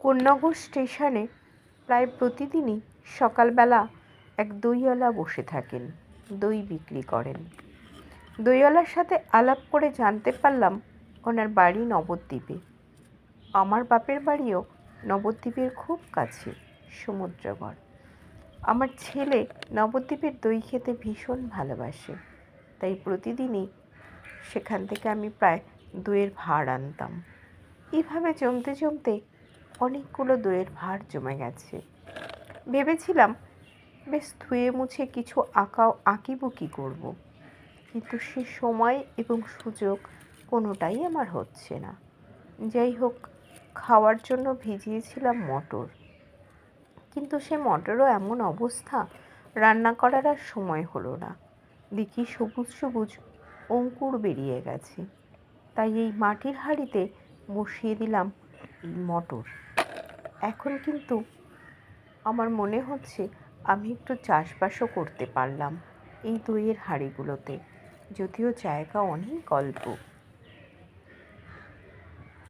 কোন্নগর স্টেশনে প্রায় প্রতিদিনই সকালবেলা এক দইওয়ালা বসে থাকেন, দই বিক্রি করেন। দইওয়ালার সাথে আলাপ করে জানতে পারলাম ওনার বাড়ি নবদ্বীপে। আমার বাপের বাড়িও নবদ্বীপের খুব কাছে, সমুদ্রগড়। আমার ছেলে নবদ্বীপের দই খেতে ভীষণ ভালোবাসে, তাই প্রতিদিনই সেখান থেকে আমি প্রায় দইয়ের ভাঁড় আনতাম। এইভাবে জমতে জমতে অনেকগুলো দইয়ের ভাঁড় জমে গেছে। ভেবেছিলাম বেশ ধুয়ে মুছে কিছু আঁকিবুকি করব, কিন্তু সে সময় এবং সুযোগ কোনোটাই আমার হচ্ছে না। যাই হোক, খাওয়ার জন্য ভিজিয়েছিলাম মটর, কিন্তু সে মটরও এমন অবস্থা, রান্না করার আর সময় হলো না। দেখি সবুজ সবুজ অঙ্কুর বেরিয়ে গেছে, তাই এই মাটির হাঁড়িতে বসিয়ে দিলাম এই মটর। এখন কিন্তু আমার মনে হচ্ছে আমি একটু চাষবাসও করতে পারলাম এই দইয়ের হাঁড়িগুলোতে, যদিও জায়গা অনেক অল্প।